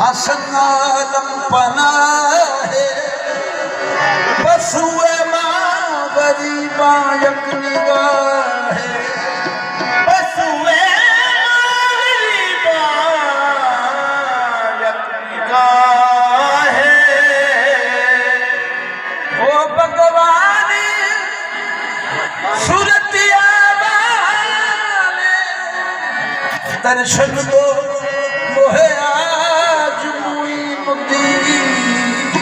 हसनालम पना है बसुए माँ गरीबा यक निगाह है बसुए गरीबा यक निगाह है ओ भगवानी सुरतिया वाले दर्शन दो मोहे आज मुई मुक्ति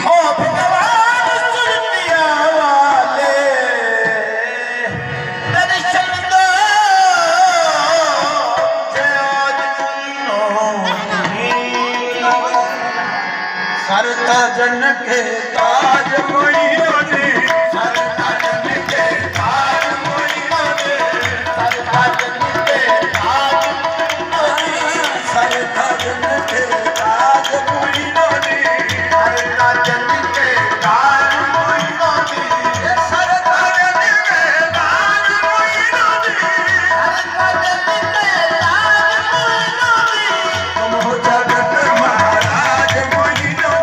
ओ भगवान सुरतिया वाले दर्शन दो आज मुई सरता जन के ताज मुई रे सरता जन के ताज मुई रे सरता जन के ताज सरता जन के ताज मुई रे सरता जन के ताज मुई रे सरता जन के ताज मुई रे सरता जन के ताज मुई रे तुम हो जगत महाराज मुई रे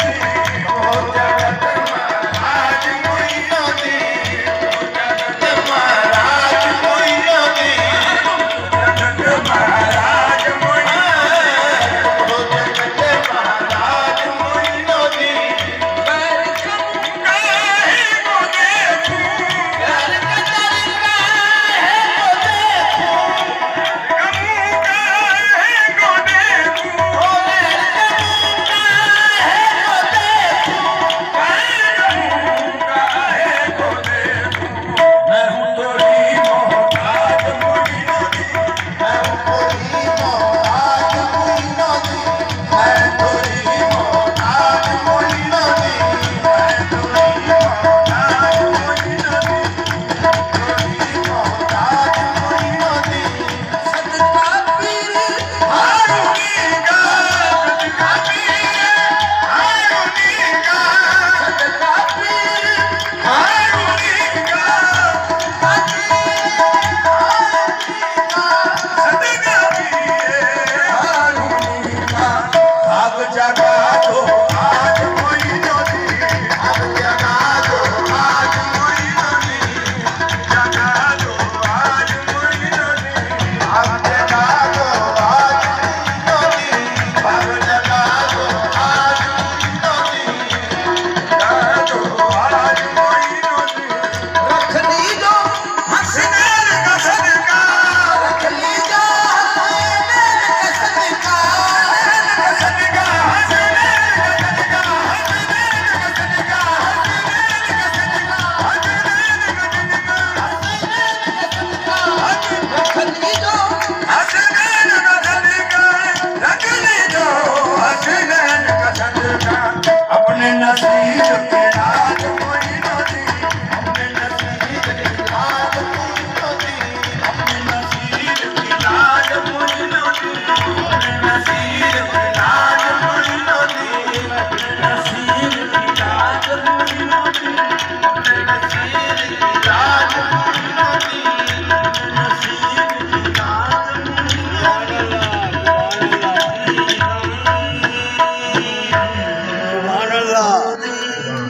तुम हो जगत महाराज मुई रे तुम हो जगत महाराज मुई रे युग राज